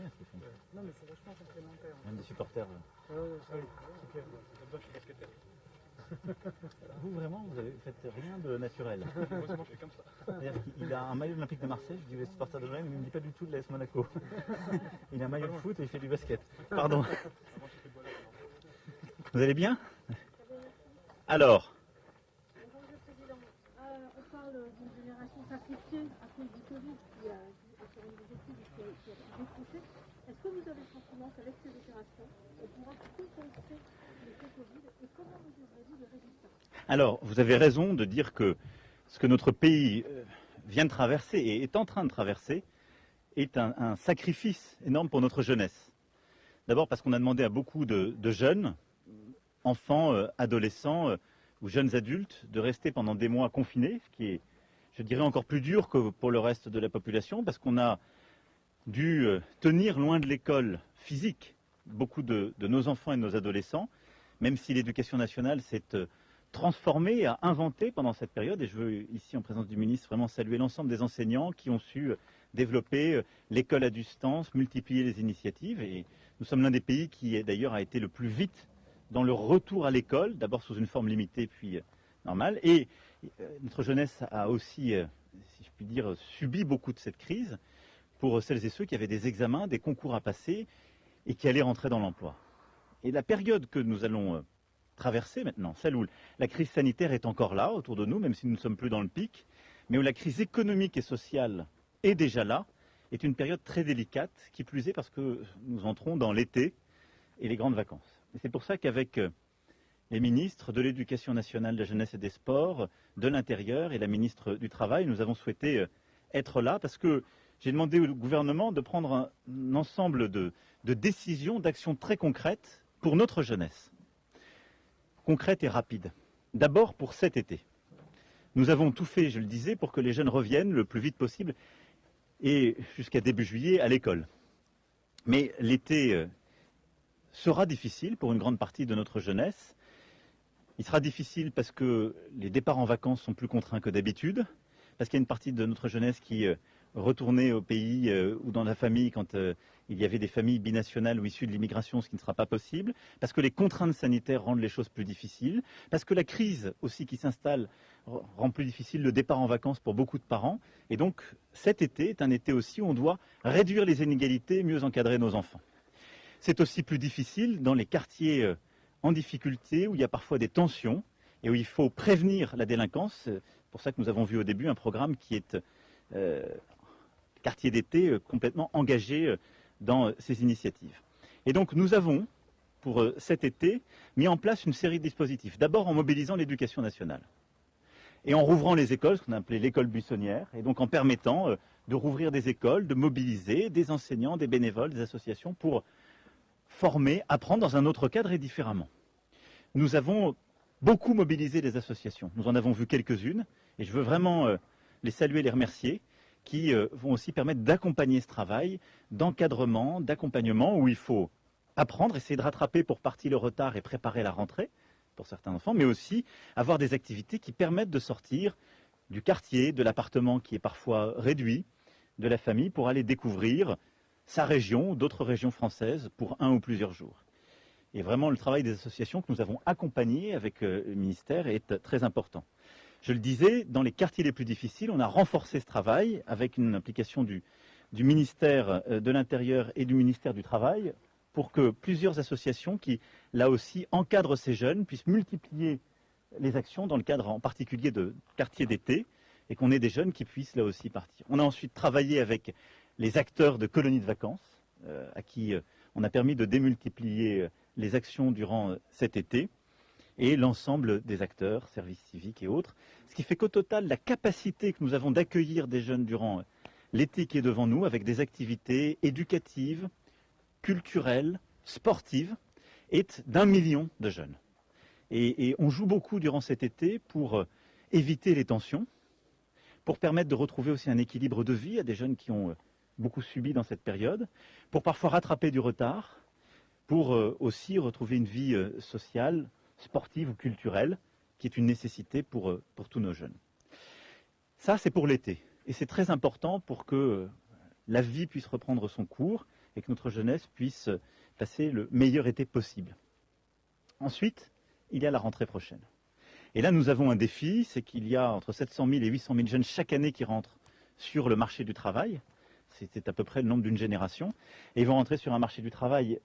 bien ce qu'ils font. Non, mais c'est vachement complémentaire. Même des supporters. Ah oui, c'est clair. Là-dedans, je suis basketteur. Vous, vraiment, vous faites rien de naturel. Heureusement, je fais comme ça. C'est-à-dire qu'il a un maillot olympique de Marseille, je dis les supporters de l'OM, il ne me dit pas du tout de l'AS Monaco. Il a un maillot de foot et il fait du basket. Pardon. Vous allez bien? Alors, Bonjour, Monsieur le Président. On parle d'une génération sacrifiée à cause du Covid qui a, sur une des études qui a décroché. Est-ce que vous avez le sentiment qu'avec ces opérations, on pourra compenser l'effet Covid et comment mesurez-vous les résultats? alors, vous avez raison de dire que ce que notre pays vient de traverser et est en train de traverser est un sacrifice énorme pour notre jeunesse. D'abord parce qu'on a demandé à beaucoup de jeunes, enfants, adolescents ou jeunes adultes, de rester pendant des mois confinés, ce qui est, je dirais, encore plus dur que pour le reste de la population, parce qu'on a dû tenir loin de l'école physique beaucoup de nos enfants et de nos adolescents, même si l'éducation nationale s'est transformée, a inventé pendant cette période, et je veux ici en présence du ministre vraiment saluer l'ensemble des enseignants qui ont su développer l'école à distance, multiplier les initiatives, et nous sommes l'un des pays qui d'ailleurs a été le plus vite dans le retour à l'école, d'abord sous une forme limitée puis normale, et notre jeunesse a aussi, si je puis dire, subi beaucoup de cette crise pour celles et ceux qui avaient des examens, des concours à passer et qui allaient rentrer dans l'emploi. Et la période que nous allons traverser maintenant, celle où la crise sanitaire est encore là, autour de nous, même si nous ne sommes plus dans le pic, mais où la crise économique et sociale est déjà là, est une période très délicate, qui plus est parce que nous entrons dans l'été et les grandes vacances. Et c'est pour ça qu'avec les ministres de l'Éducation nationale, de la jeunesse et des sports, de l'Intérieur et la ministre du Travail, nous avons souhaité être là parce que j'ai demandé au gouvernement de prendre un ensemble de décisions, d'actions très concrètes pour notre jeunesse. Concrètes et rapides. D'abord pour cet été. Nous avons tout fait, je le disais, pour que les jeunes reviennent le plus vite possible et jusqu'à début juillet à l'école. Mais l'été sera difficile pour une grande partie de notre jeunesse. Il sera difficile parce que les départs en vacances sont plus contraints que d'habitude, parce qu'il y a une partie de notre jeunesse qui retournait au pays ou dans la famille quand il y avait des familles binationales ou issues de l'immigration, ce qui ne sera pas possible, parce que les contraintes sanitaires rendent les choses plus difficiles, parce que la crise aussi qui s'installe rend plus difficile le départ en vacances pour beaucoup de parents. Et donc cet été est un été aussi où on doit réduire les inégalités et mieux encadrer nos enfants. C'est aussi plus difficile dans les quartiers en difficulté, où il y a parfois des tensions et où il faut prévenir la délinquance. C'est pour ça que nous avons vu au début un programme qui est quartier d'été complètement engagé dans ces initiatives. Et donc nous avons, pour cet été, mis en place une série de dispositifs. D'abord en mobilisant l'éducation nationale et en rouvrant les écoles, ce qu'on a appelé l'école buissonnière, et donc en permettant de rouvrir des écoles, de mobiliser des enseignants, des bénévoles, des associations pour former, apprendre dans un autre cadre et différemment. Nous avons beaucoup mobilisé les associations. Nous en avons vu quelques-unes et je veux vraiment les saluer, les remercier, qui vont aussi permettre d'accompagner ce travail, d'encadrement, d'accompagnement où il faut apprendre, essayer de rattraper pour partie le retard et préparer la rentrée pour certains enfants, mais aussi avoir des activités qui permettent de sortir du quartier, de l'appartement qui est parfois réduit, de la famille pour aller découvrir sa région ou d'autres régions françaises pour un ou plusieurs jours. Et vraiment, le travail des associations que nous avons accompagnées avec le ministère est très important. Je le disais, dans les quartiers les plus difficiles, on a renforcé ce travail avec une implication du ministère de l'Intérieur et du ministère du Travail pour que plusieurs associations qui, là aussi, encadrent ces jeunes puissent multiplier les actions dans le cadre en particulier de quartiers d'été et qu'on ait des jeunes qui puissent là aussi partir. On a ensuite travaillé avec les acteurs de colonies de vacances, à qui on a permis de démultiplier les actions durant cet été, et l'ensemble des acteurs, services civiques et autres. Ce qui fait qu'au total, la capacité que nous avons d'accueillir des jeunes durant l'été qui est devant nous, avec des activités éducatives, culturelles, sportives, est d'1 million de jeunes. Et on joue beaucoup durant cet été pour éviter les tensions, pour permettre de retrouver aussi un équilibre de vie à des jeunes qui ont beaucoup subi dans cette période, pour parfois rattraper du retard, pour aussi retrouver une vie sociale, sportive ou culturelle, qui est une nécessité pour tous nos jeunes. Ça, c'est pour l'été. Et c'est très important pour que la vie puisse reprendre son cours et que notre jeunesse puisse passer le meilleur été possible. Ensuite, il y a la rentrée prochaine. Et là, nous avons un défi, c'est qu'il y a entre 700 000 et 800 000 jeunes chaque année qui rentrent sur le marché du travail. C'est à peu près le nombre d'une génération. Et ils vont rentrer sur un marché du travail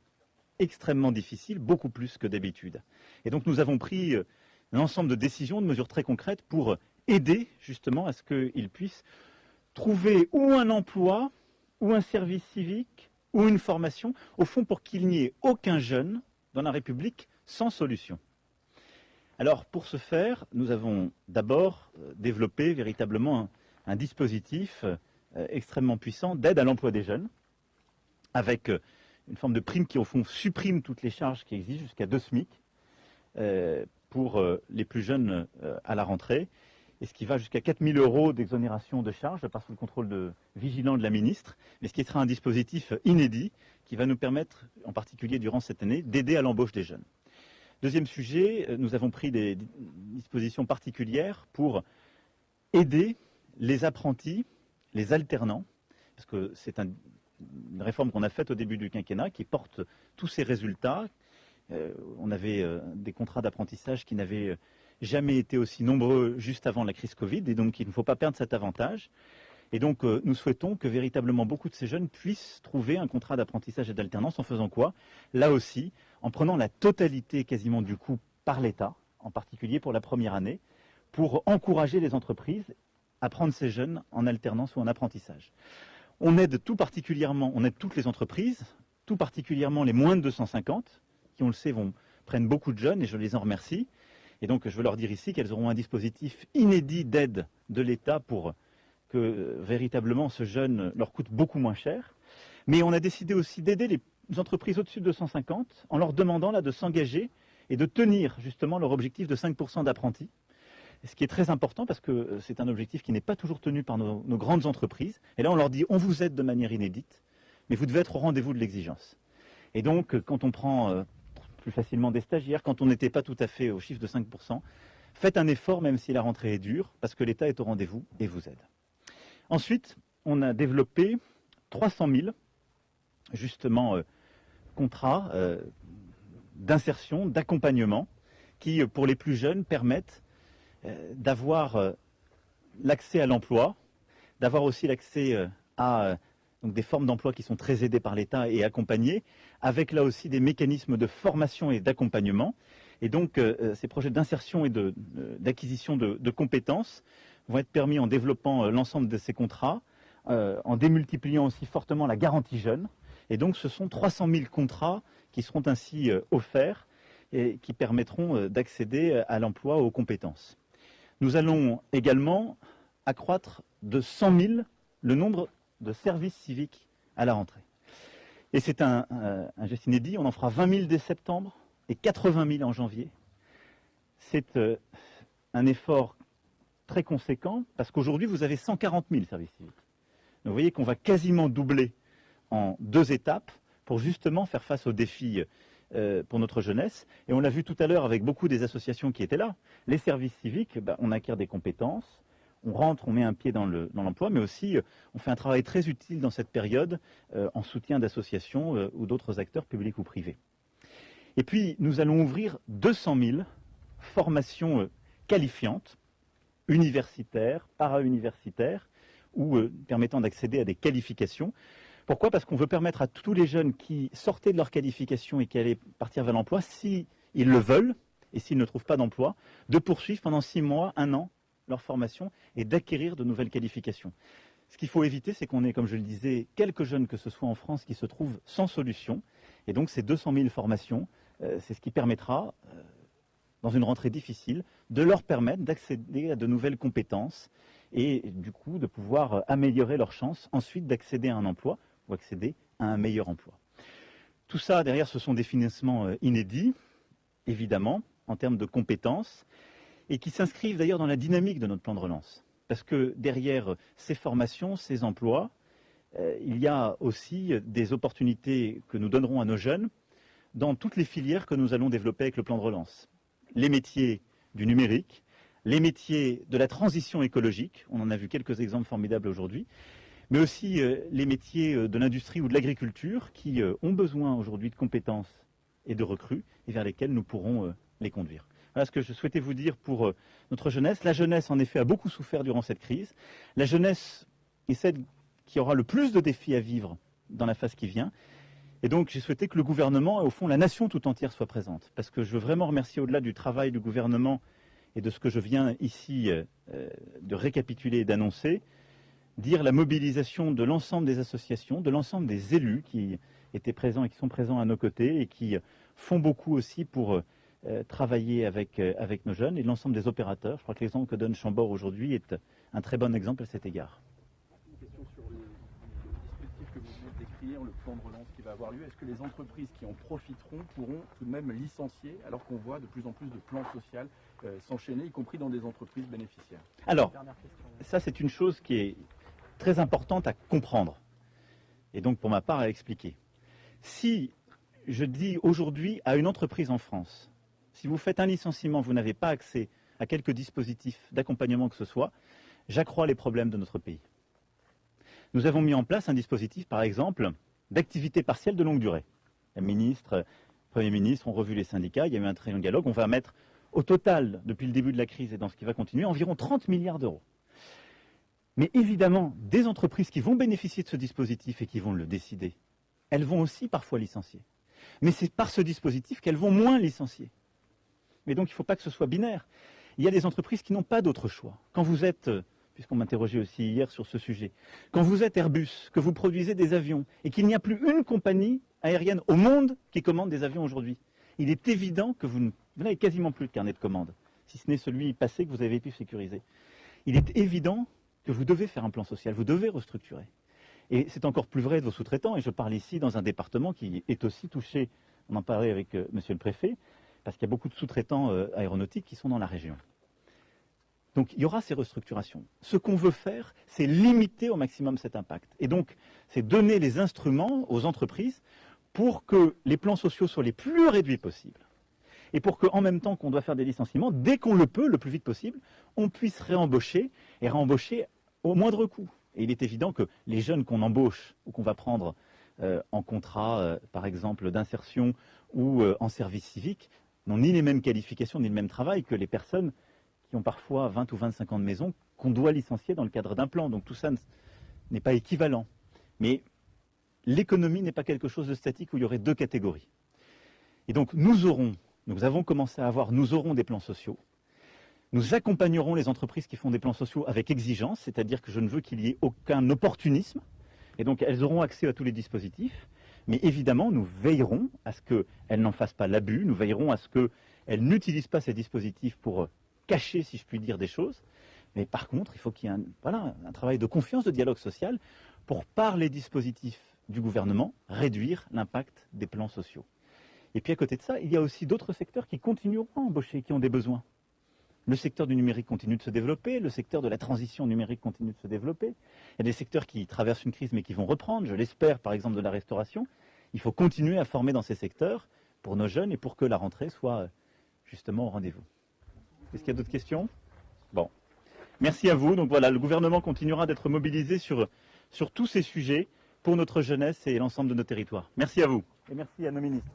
extrêmement difficile, beaucoup plus que d'habitude. Et donc nous avons pris un ensemble de décisions, de mesures très concrètes pour aider justement à ce qu'ils puissent trouver ou un emploi, ou un service civique, ou une formation, au fond pour qu'il n'y ait aucun jeune dans la République sans solution. Alors pour ce faire, nous avons d'abord développé véritablement un dispositif extrêmement puissant d'aide à l'emploi des jeunes, avec une forme de prime qui au fond supprime toutes les charges qui existent jusqu'à 2 SMIC pour les plus jeunes à la rentrée, et ce qui va jusqu'à 4 000 € d'exonération de charges par sous le contrôle vigilant de la ministre, mais ce qui sera un dispositif inédit qui va nous permettre, en particulier durant cette année, d'aider à l'embauche des jeunes. Deuxième sujet, nous avons pris des dispositions particulières pour aider les apprentis, les alternants, parce que c'est une réforme qu'on a faite au début du quinquennat qui porte tous ses résultats. On avait des contrats d'apprentissage qui n'avaient jamais été aussi nombreux juste avant la crise Covid, et donc il ne faut pas perdre cet avantage. Et donc nous souhaitons que véritablement beaucoup de ces jeunes puissent trouver un contrat d'apprentissage et d'alternance en faisant quoi? Là aussi, en prenant la totalité quasiment du coût par l'État, en particulier pour la première année, pour encourager les entreprises à prendre ces jeunes en alternance ou en apprentissage. On aide tout particulièrement, on aide toutes les entreprises, tout particulièrement les moins de 250, qui on le sait prennent beaucoup de jeunes, et je les en remercie. Et donc je veux leur dire ici qu'elles auront un dispositif inédit d'aide de l'État pour que véritablement ce jeune leur coûte beaucoup moins cher. Mais on a décidé aussi d'aider les entreprises au-dessus de 250 en leur demandant là de s'engager et de tenir justement leur objectif de 5% d'apprentis. Ce qui est très important parce que c'est un objectif qui n'est pas toujours tenu par nos grandes entreprises. Et là on leur dit on vous aide de manière inédite, mais vous devez être au rendez-vous de l'exigence. Et donc quand on prend plus facilement des stagiaires, quand on n'était pas tout à fait au chiffre de 5%, faites un effort même si la rentrée est dure, parce que l'État est au rendez-vous et vous aide. Ensuite, on a développé 300 000, justement, contrats d'insertion, d'accompagnement, qui, pour les plus jeunes, permettent d'avoir l'accès à l'emploi, d'avoir aussi l'accès à donc des formes d'emploi qui sont très aidées par l'État et accompagnées, avec là aussi des mécanismes de formation et d'accompagnement. Et donc, ces projets d'insertion et d'acquisition de compétences vont être permis en développant l'ensemble de ces contrats, en démultipliant aussi fortement la garantie jeune. Et donc, ce sont 300 000 contrats qui seront ainsi offerts et qui permettront d'accéder à l'emploi, aux compétences. Nous allons également accroître de 100 000 le nombre de services civiques à la rentrée. Et c'est un geste inédit, on en fera 20 000 dès septembre et 80 000 en janvier. C'est un effort très conséquent parce qu'aujourd'hui vous avez 140 000 services civiques. Donc vous voyez qu'on va quasiment doubler en 2 étapes pour justement faire face aux défis pour notre jeunesse. Et on l'a vu tout à l'heure avec beaucoup des associations qui étaient là. Les services civiques, on acquiert des compétences, on rentre, on met un pied dans l'emploi, mais aussi on fait un travail très utile dans cette période en soutien d'associations ou d'autres acteurs publics ou privés. Et puis nous allons ouvrir 200 000 formations qualifiantes, universitaires, para-universitaires, ou permettant d'accéder à des qualifications. Pourquoi? Parce qu'on veut permettre à tous les jeunes qui sortaient de leur qualification et qui allaient partir vers l'emploi, s'ils le veulent, et s'ils ne trouvent pas d'emploi, de poursuivre pendant 6 mois, 1 an, leur formation et d'acquérir de nouvelles qualifications. Ce qu'il faut éviter, c'est qu'on ait, comme je le disais, quelques jeunes, que ce soit en France, qui se trouvent sans solution. Et donc ces 200 000 formations, c'est ce qui permettra, dans une rentrée difficile, de leur permettre d'accéder à de nouvelles compétences et du coup de pouvoir améliorer leurs chances ensuite d'accéder à un emploi ou accéder à un meilleur emploi. Tout ça, derrière, ce sont des financements inédits, évidemment, en termes de compétences, et qui s'inscrivent d'ailleurs dans la dynamique de notre plan de relance. Parce que derrière ces formations, ces emplois, il y a aussi des opportunités que nous donnerons à nos jeunes dans toutes les filières que nous allons développer avec le plan de relance. Les métiers du numérique, les métiers de la transition écologique, on en a vu quelques exemples formidables aujourd'hui, mais aussi les métiers de l'industrie ou de l'agriculture qui ont besoin aujourd'hui de compétences et de recrues et vers lesquels nous pourrons les conduire. Voilà ce que je souhaitais vous dire pour notre jeunesse. La jeunesse, en effet, a beaucoup souffert durant cette crise. La jeunesse est celle qui aura le plus de défis à vivre dans la phase qui vient. Et donc, j'ai souhaité que le gouvernement, et au fond, la nation tout entière soit présente. Parce que je veux vraiment remercier, au-delà du travail du gouvernement et de ce que je viens ici de récapituler et d'annoncer, dire la mobilisation de l'ensemble des associations, de l'ensemble des élus qui étaient présents et qui sont présents à nos côtés et qui font beaucoup aussi pour travailler avec nos jeunes et l'ensemble des opérateurs. Je crois que l'exemple que donne Chambord aujourd'hui est un très bon exemple à cet égard. Une question sur le dispositif que vous venez de décrire, le plan de relance qui va avoir lieu. Est-ce que les entreprises qui en profiteront pourront tout de même licencier alors qu'on voit de plus en plus de plans sociaux s'enchaîner, y compris dans des entreprises bénéficiaires? Alors, ça c'est une chose qui est très importante à comprendre et donc pour ma part à expliquer. Si je dis aujourd'hui à une entreprise en France, si vous faites un licenciement, vous n'avez pas accès à quelques dispositifs d'accompagnement que ce soit, j'accrois les problèmes de notre pays. Nous avons mis en place un dispositif, par exemple, d'activité partielle de longue durée. La ministre, le Premier ministre ont revu les syndicats, il y a eu un très long dialogue. On va mettre au total, depuis le début de la crise et dans ce qui va continuer, environ 30 milliards d'euros. Mais évidemment, des entreprises qui vont bénéficier de ce dispositif et qui vont le décider, elles vont aussi parfois licencier. Mais c'est par ce dispositif qu'elles vont moins licencier. Mais donc il ne faut pas que ce soit binaire. Il y a des entreprises qui n'ont pas d'autre choix. Quand vous êtes, puisqu'on m'interrogeait aussi hier sur ce sujet, quand vous êtes Airbus, que vous produisez des avions, et qu'il n'y a plus une compagnie aérienne au monde qui commande des avions aujourd'hui, il est évident que vous n'avez quasiment plus de carnet de commande, si ce n'est celui passé que vous avez pu sécuriser. Il est évident que vous devez faire un plan social, vous devez restructurer. Et c'est encore plus vrai de vos sous-traitants, et je parle ici dans un département qui est aussi touché, on en parlait avec monsieur le préfet, parce qu'il y a beaucoup de sous-traitants aéronautiques qui sont dans la région. Donc il y aura ces restructurations. Ce qu'on veut faire, c'est limiter au maximum cet impact. Et donc, c'est donner les instruments aux entreprises pour que les plans sociaux soient les plus réduits possibles. Et pour qu'en même temps qu'on doit faire des licenciements, dès qu'on le peut, le plus vite possible, on puisse réembaucher et réembaucher au moindre coût. Et il est évident que les jeunes qu'on embauche ou qu'on va prendre en contrat, par exemple, d'insertion ou en service civique, n'ont ni les mêmes qualifications ni le même travail que les personnes qui ont parfois 20 ou 25 ans de maison qu'on doit licencier dans le cadre d'un plan. Donc tout ça n'est pas équivalent. Mais l'économie n'est pas quelque chose de statique où il y aurait deux catégories. Et donc nous avons commencé à avoir, nous aurons des plans sociaux. Nous accompagnerons les entreprises qui font des plans sociaux avec exigence, c'est-à-dire que je ne veux qu'il y ait aucun opportunisme. Et donc elles auront accès à tous les dispositifs. Mais évidemment, nous veillerons à ce qu'elles n'en fassent pas l'abus, nous veillerons à ce qu'elles n'utilisent pas ces dispositifs pour cacher, si je puis dire, des choses. Mais par contre, il faut qu'il y ait un travail de confiance, de dialogue social, pour, par les dispositifs du gouvernement, réduire l'impact des plans sociaux. Et puis à côté de ça, il y a aussi d'autres secteurs qui continueront à embaucher, qui ont des besoins. Le secteur du numérique continue de se développer, le secteur de la transition numérique continue de se développer. Il y a des secteurs qui traversent une crise mais qui vont reprendre, je l'espère, par exemple de la restauration. Il faut continuer à former dans ces secteurs pour nos jeunes et pour que la rentrée soit justement au rendez-vous. Est-ce qu'il y a d'autres questions? Bon. Merci à vous. Donc voilà, le gouvernement continuera d'être mobilisé sur tous ces sujets pour notre jeunesse et l'ensemble de nos territoires. Merci à vous et merci à nos ministres.